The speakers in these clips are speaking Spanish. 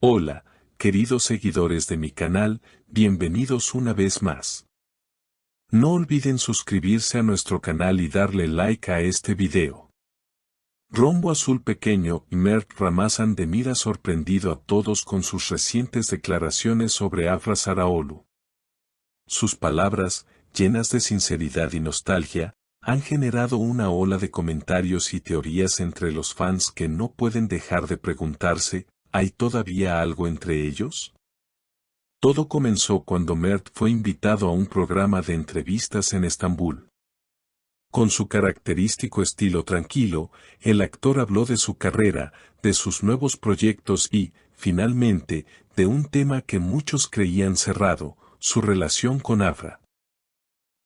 Hola, queridos seguidores de mi canal, bienvenidos una vez más. No olviden suscribirse a nuestro canal y darle like a este video. Rombo Azul Pequeño y Mert Ramazan de mira sorprendido a todos con sus recientes declaraciones sobre Afra Sarraoğlu. Sus palabras, llenas de sinceridad y nostalgia, han generado una ola de comentarios y teorías entre los fans que no pueden dejar de preguntarse, ¿hay todavía algo entre ellos? Todo comenzó cuando Mert fue invitado a un programa de entrevistas en Estambul. Con su característico estilo tranquilo, el actor habló de su carrera, de sus nuevos proyectos y, finalmente, de un tema que muchos creían cerrado, su relación con Afra.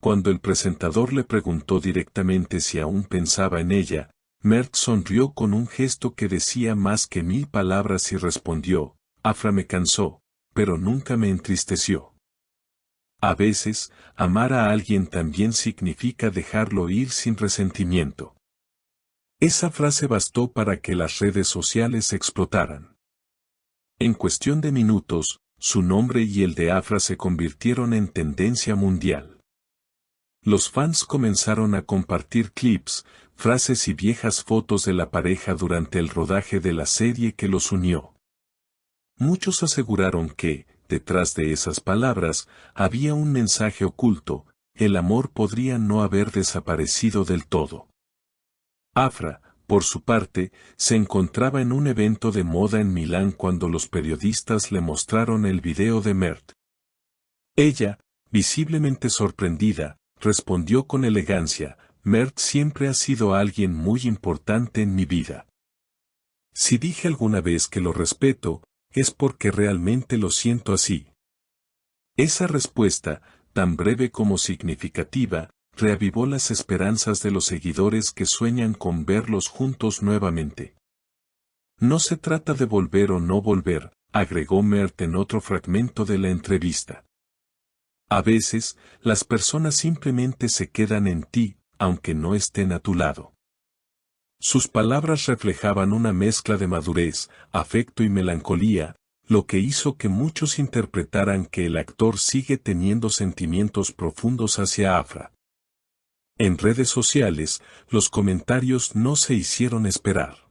Cuando el presentador le preguntó directamente si aún pensaba en ella, Mert sonrió con un gesto que decía más que 1000 palabras y respondió, Afra me cansó, pero nunca me entristeció. A veces, amar a alguien también significa dejarlo ir sin resentimiento. Esa frase bastó para que las redes sociales explotaran. En cuestión de minutos, su nombre y el de Afra se convirtieron en tendencia mundial. Los fans comenzaron a compartir clips, frases y viejas fotos de la pareja durante el rodaje de la serie que los unió. Muchos aseguraron que, detrás de esas palabras, había un mensaje oculto, el amor podría no haber desaparecido del todo. Afra, por su parte, se encontraba en un evento de moda en Milán cuando los periodistas le mostraron el video de Mert. Ella, visiblemente sorprendida, respondió con elegancia, Mert siempre ha sido alguien muy importante en mi vida. Si dije alguna vez que lo respeto, es porque realmente lo siento así. Esa respuesta, tan breve como significativa, reavivó las esperanzas de los seguidores que sueñan con verlos juntos nuevamente. No se trata de volver o no volver, agregó Mert en otro fragmento de la entrevista. A veces, las personas simplemente se quedan en ti, aunque no estén a tu lado. Sus palabras reflejaban una mezcla de madurez, afecto y melancolía, lo que hizo que muchos interpretaran que el actor sigue teniendo sentimientos profundos hacia Afra. En redes sociales, los comentarios no se hicieron esperar.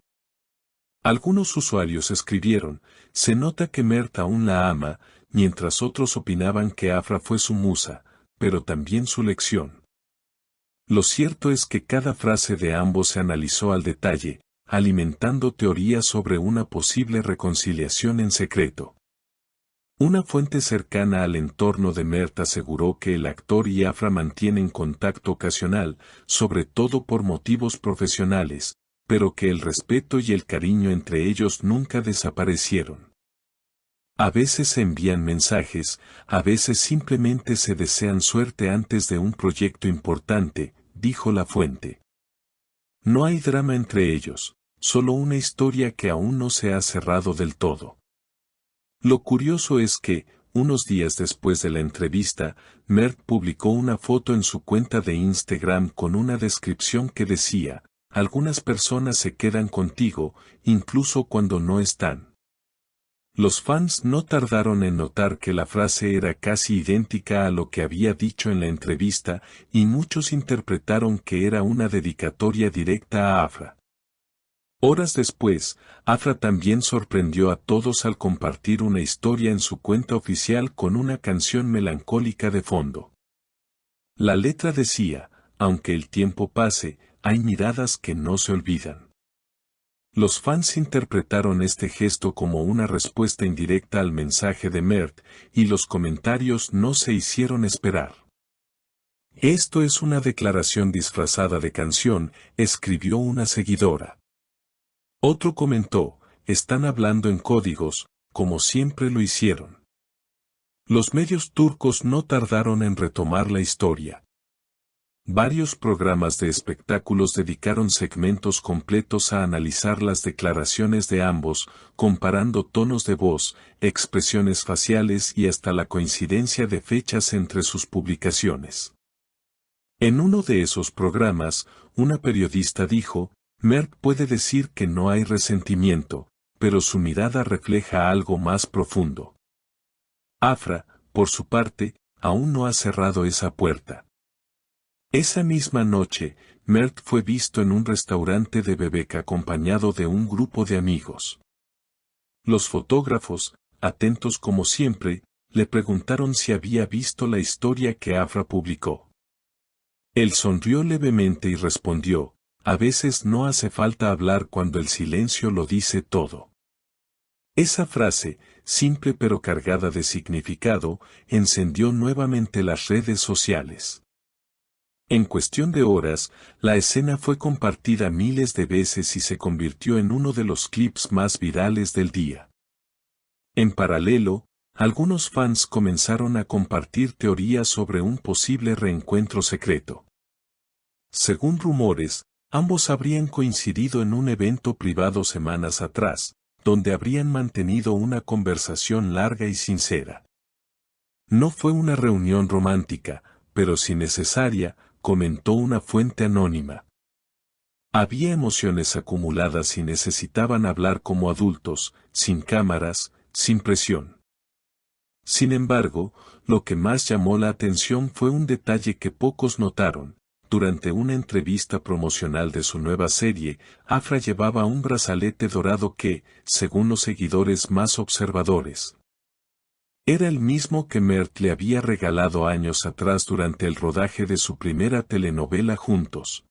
Algunos usuarios escribieron, se nota que Mert aún la ama, mientras otros opinaban que Afra fue su musa, pero también su lección. Lo cierto es que cada frase de ambos se analizó al detalle, alimentando teorías sobre una posible reconciliación en secreto. Una fuente cercana al entorno de Mert aseguró que el actor y Afra mantienen contacto ocasional, sobre todo por motivos profesionales, pero que el respeto y el cariño entre ellos nunca desaparecieron. A veces se envían mensajes, a veces simplemente se desean suerte antes de un proyecto importante, dijo la fuente. No hay drama entre ellos, solo una historia que aún no se ha cerrado del todo. Lo curioso es que, unos días después de la entrevista, Mert publicó una foto en su cuenta de Instagram con una descripción que decía, algunas personas se quedan contigo, incluso cuando no están. Los fans no tardaron en notar que la frase era casi idéntica a lo que había dicho en la entrevista, y muchos interpretaron que era una dedicatoria directa a Afra. Horas después, Afra también sorprendió a todos al compartir una historia en su cuenta oficial con una canción melancólica de fondo. La letra decía, aunque el tiempo pase, hay miradas que no se olvidan. Los fans interpretaron este gesto como una respuesta indirecta al mensaje de Mert, y los comentarios no se hicieron esperar. Esto es una declaración disfrazada de canción, escribió una seguidora. Otro comentó, están hablando en códigos, como siempre lo hicieron. Los medios turcos no tardaron en retomar la historia. Varios programas de espectáculos dedicaron segmentos completos a analizar las declaraciones de ambos, comparando tonos de voz, expresiones faciales y hasta la coincidencia de fechas entre sus publicaciones. En uno de esos programas, una periodista dijo, Mert puede decir que no hay resentimiento, pero su mirada refleja algo más profundo. Afra, por su parte, aún no ha cerrado esa puerta. Esa misma noche, Mert fue visto en un restaurante de Bebek acompañado de un grupo de amigos. Los fotógrafos, atentos como siempre, le preguntaron si había visto la historia que Afra publicó. Él sonrió levemente y respondió, a veces no hace falta hablar cuando el silencio lo dice todo. Esa frase, simple pero cargada de significado, encendió nuevamente las redes sociales. En cuestión de horas, la escena fue compartida miles de veces y se convirtió en uno de los clips más virales del día. En paralelo, algunos fans comenzaron a compartir teorías sobre un posible reencuentro secreto. Según rumores, ambos habrían coincidido en un evento privado semanas atrás, donde habrían mantenido una conversación larga y sincera. No fue una reunión romántica, pero si necesaria, comentó una fuente anónima. Había emociones acumuladas y necesitaban hablar como adultos, sin cámaras, sin presión. Sin embargo, lo que más llamó la atención fue un detalle que pocos notaron. Durante una entrevista promocional de su nueva serie, Afra llevaba un brazalete dorado que, según los seguidores más observadores, era el mismo que Mert le había regalado años atrás durante el rodaje de su primera telenovela juntos.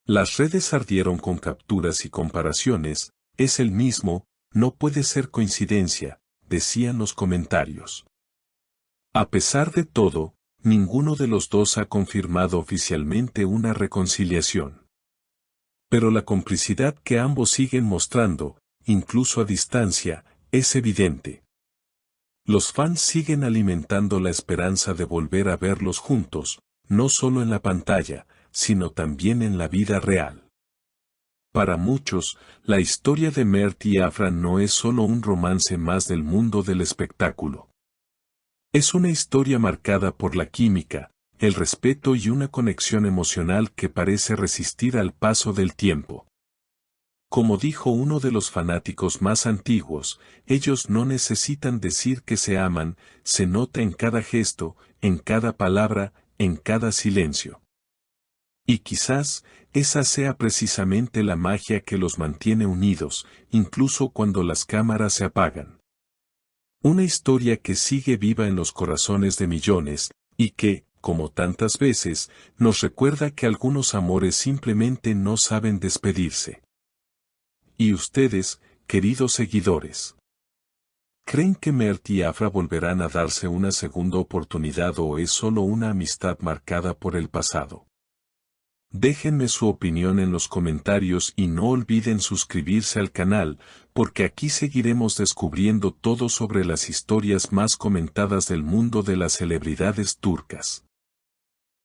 Las redes ardieron con capturas y comparaciones, es el mismo, no puede ser coincidencia, decían los comentarios. A pesar de todo, ninguno de los dos ha confirmado oficialmente una reconciliación. Pero la complicidad que ambos siguen mostrando, incluso a distancia, es evidente. Los fans siguen alimentando la esperanza de volver a verlos juntos, no solo en la pantalla, sino también en la vida real. Para muchos, la historia de Mert y Afra no es solo un romance más del mundo del espectáculo. Es una historia marcada por la química, el respeto y una conexión emocional que parece resistir al paso del tiempo. Como dijo uno de los fanáticos más antiguos, ellos no necesitan decir que se aman, se nota en cada gesto, en cada palabra, en cada silencio. Y quizás, esa sea precisamente la magia que los mantiene unidos, incluso cuando las cámaras se apagan. Una historia que sigue viva en los corazones de millones, y que, como tantas veces, nos recuerda que algunos amores simplemente no saben despedirse. ¿Y ustedes, queridos seguidores? ¿Creen que Mert y Afra volverán a darse una segunda oportunidad o es solo una amistad marcada por el pasado? Déjenme su opinión en los comentarios y no olviden suscribirse al canal, porque aquí seguiremos descubriendo todo sobre las historias más comentadas del mundo de las celebridades turcas.